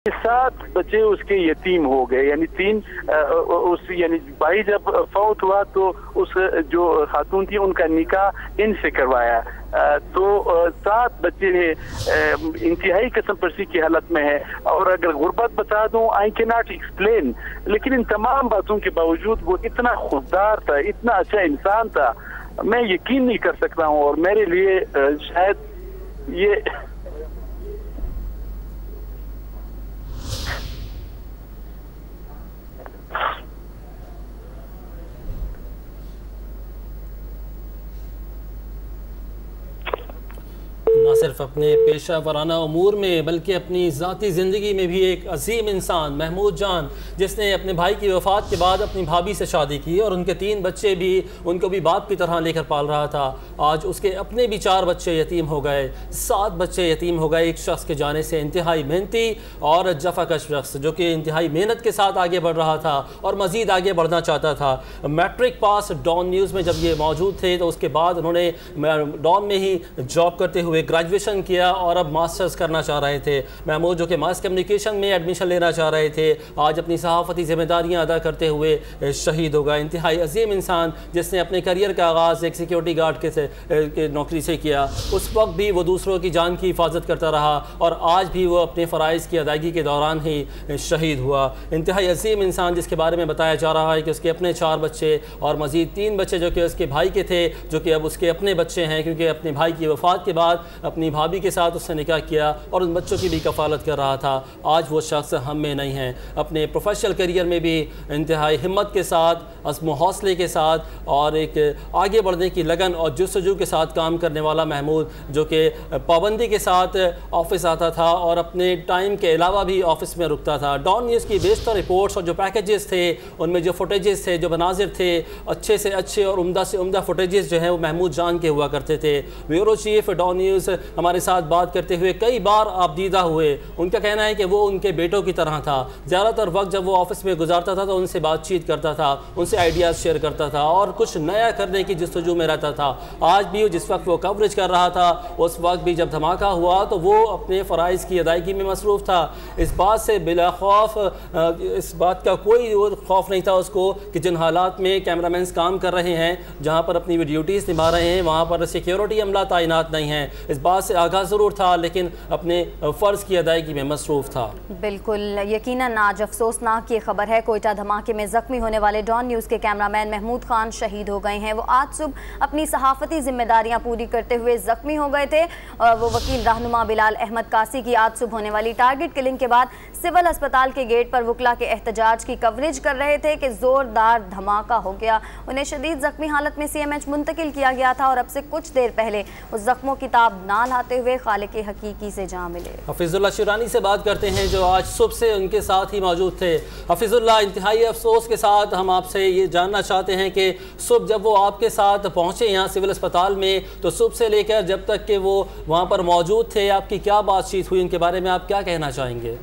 7 बच्चे उसके यतीम हो गए, यानी यानी भाई जब फौत हुआ तो उस जो खातून थी उनका निकाह इनसे करवाया। तो 7 बच्चे इंतहाई कसम परसी की हालत में है। और अगर गुर्बत बता दूं, आई कैन नॉट एक्सप्लेन, लेकिन इन तमाम बातों के बावजूद वो इतना खुददार था, इतना अच्छा इंसान था, मैं यकीन नहीं कर सकता हूँ। और मेरे लिए शायद ये न सिर्फ अपने पेशा वराना उमूर में बल्कि अपनी ज़ाती ज़िंदगी में भी एक अजीम इंसान महमूद जान, जिसने अपने भाई की वफ़ात के बाद अपनी भाभी से शादी की और उनके 3 बच्चे भी उनको भी बाप की तरह लेकर पाल रहा था। आज उसके अपने भी 4 बच्चे यतीम हो गए, 7 बच्चे यतीम हो गए एक शख्स के जाने से। इंतहाई मेहनती और जफाकश शख्स जो कि इंतहाई मेहनत के साथ आगे बढ़ रहा था और मज़ीद आगे बढ़ना चाहता था। मैट्रिक पास डॉन न्यूज़ में जब ये मौजूद थे तो उसके बाद उन्होंने डॉन में ही जॉब करते हुए ग्रेजुएशन किया और अब मास्टर्स करना चाह रहे थे। महमूद जो कि मास कम्युनिकेशन में एडमिशन लेना चाह रहे थे, आज अपनी सहाफ़ती जिम्मेदारियां अदा करते हुए शहीद हो गए। इंतहाई अजीम इंसान जिसने अपने करियर का आगाज़ एक सिक्योरिटी गार्ड के नौकरी से किया। उस वक्त भी वो दूसरों की जान की हिफाजत करता रहा और आज भी वो अपने फ़राइज़ की अदायगी के दौरान ही शहीद हुआ। इंतहाई अजीम इंसान जिसके बारे में बताया जा रहा है कि उसके अपने 4 बच्चे और मज़ीद 3 बच्चे जो कि उसके भाई के थे, जो कि अब उसके अपने बच्चे हैं, क्योंकि अपने भाई की वफ़ात के बाद अपनी भाभी के साथ उसने निकाह किया और उन बच्चों की भी कफ़ालत कर रहा था। आज वो शख्स हम में नहीं है। अपने प्रोफेशनल करियर में भी इंतहाई हिम्मत के साथ, अज़्म हौसले के साथ और एक आगे बढ़ने की लगन और जुस्तजू के साथ काम करने वाला महमूद, जो कि पाबंदी के साथ ऑफिस आता था और अपने टाइम के अलावा भी ऑफिस में रुकता था। डॉन न्यूज़ की बेशतर रिपोर्ट्स और जो पैकेजेस थे, उनमें जो फुटेजेस थे, जो मनाजिर थे, अच्छे से अच्छे और उम्दा से उम्दा फुटेजेस जो हैं वो महमूद जान के हुआ करते थे। ब्यूरो चीफ डॉन न्यूज़ हमारे साथ बात करते हुए कई बार आप दीदा हुए। उनका कहना है कि वो उनके बेटों की तरह था। ज़्यादातर वक्त जब वो ऑफिस में गुजारता था तो उनसे बातचीत करता था, उनसे आइडियाज़ शेयर करता था और कुछ नया करने की जस्तजू में रहता था। आज भी जिस वक्त वो कवरेज कर रहा था, उस वक्त भी जब धमाका हुआ तो वो अपने फ़राइज़ की अदायगी में मसरूफ़ था। इस बात से बिला खौफ, इस बात का कोई खौफ नहीं था उसको कि जिन हालात में कैमरामैन काम कर रहे हैं, जहाँ पर अपनी ड्यूटीज़ निभा रहे हैं, वहाँ पर सिक्योरिटी अमला तैनात नहीं है। इस बात से आगाह ज़रूर था लेकिन अपने फ़र्ज़ की अदायगी में मसरूफ़ था। बिल्कुल, यकीनन आज अफसोसनाक ये खबर है। कोयटा धमाके में ज़ख्मी होने वाले डॉन न्यूज़ के कैमरामैन महमूद खान शहीद हो गए हैं। वो आज सुबह अपनी सहाफ़ती जिम्मेदारियां पूरी करते हुए ज़ख्मी हो गए थे। वो वकील रहनुमा बिलाल अहमद कासी की आज सुबह होने वाली टारगेट किलिंग के बाद सिविल अस्पताल के गेट पर वकला के एहतजाज की कवरेज कर रहे थे कि ज़ोरदार धमाका हो गया। उन्हें शदीद ज़ख्मी हालत में CMH मुंतकिल किया गया था और अब से कुछ देर पहले उस ज़ख्मों की ताब ना लाते हुए खालिक हकीकी से जा मिले। हफीजुल्लाह शिरानी से बात करते हैं जो आज सुबह से उनके साथ ही मौजूद थे। हफीजुल्लाह, इंतहाई अफसोस के साथ हम आपसे ये जानना चाहते हैं कि सुबह जब वो आपके साथ पहुँचे यहाँ सिविल अस्पताल में, तो सुबह से लेकर जब तक कि वो वहाँ पर मौजूद थे, आपकी क्या बातचीत हुई, उनके बारे में आप क्या कहना चाहेंगे?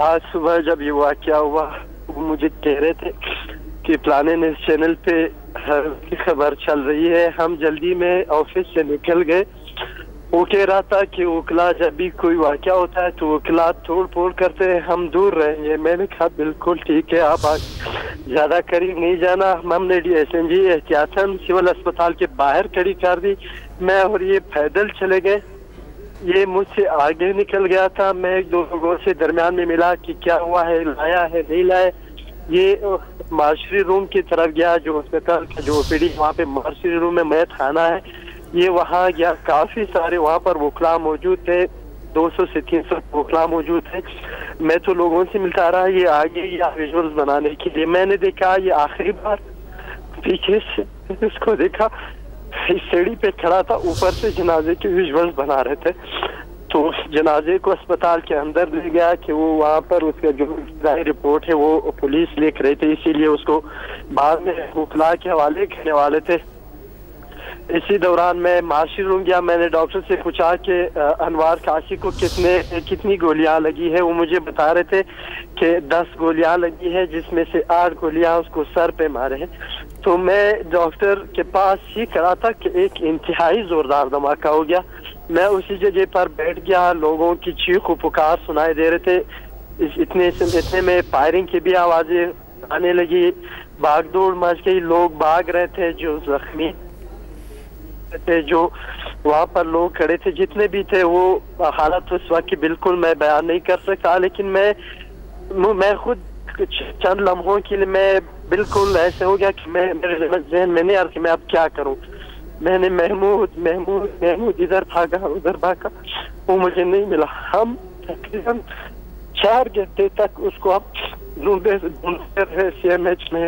आज सुबह जब ये वाक़या हुआ, वो मुझे कह रहे थे कि फलाने न्यूज़ चैनल पे की खबर चल रही है। हम जल्दी में ऑफिस से निकल गए। वो कह रहा था कि वकला जब भी कोई वाक़या होता है तो वकला तोड़ फोड़ करते हैं, हम दूर रहेंगे। मैंने कहा बिल्कुल ठीक है, आप ज़्यादा करीब नहीं जाना। हमने DSNG एहतियातन सिविल अस्पताल के बाहर खड़ी कर दी। मैं और ये पैदल चले गए। ये मुझसे आगे निकल गया था। मैं 1-2 लोगों से दरमियान में मिला कि क्या हुआ है, लाया है नहीं लाया। ये मार्शरी रूम की तरफ गया, जो अस्पताल का जो OPD वहाँ पे मार्शरी रूम में मैथ खाना है, ये वहाँ गया। काफ़ी सारे वहाँ पर वकला मौजूद थे, 200 से 300 वकला मौजूद थे। मैं तो लोगों से मिलता रहा ये आगे या विजुअल्स बनाने के लिए। मैंने देखा ये आखिरी बार पीछे से उसको देखा, इस सीढ़ी पे खड़ा था, ऊपर से जनाजे के विजुअल्स बना रहे थे। तो उस जनाजे को अस्पताल के अंदर ले गया कि वो वहाँ पर उसका जो रिपोर्ट है वो पुलिस लिख रही थी, इसीलिए उसको बाद में वकला के हवाले करने वाले थे। इसी दौरान मैं मार्शरी रूम गया। मैंने डॉक्टर से पूछा कि अनवार काशी को कितनी गोलियां लगी है। वो मुझे बता रहे थे कि 10 गोलियां लगी है, जिसमें से 8 गोलियां उसको सर पे मारे हैं। तो मैं डॉक्टर के पास ही करा था कि एक इंतहाई जोरदार धमाका हो गया। मैं उसी जगह पर बैठ गया, लोगों की चीख पुकार सुनाई दे रहे थे। इतने में फायरिंग की भी आवाजें आने लगी, भागदौड़ मच गई, लोग भाग रहे थे, जो जख्मी थे, जो वहाँ पर लोग खड़े थे, जितने भी थे, वो हालत उस वक्त की बिल्कुल मैं बयान नहीं कर सकता। लेकिन मैं खुद चंद लम्हों के लिए मैं बिल्कुल ऐसे हो गया कि मेरे जहन में नहीं आ रहा कि मैं अब क्या करूं। मैंने महमूद इधर भागा उधर भागा, वो मुझे नहीं मिला। हम तकरीबन 4 घंटे तक उसको हम ढूंढते रहे CMH में,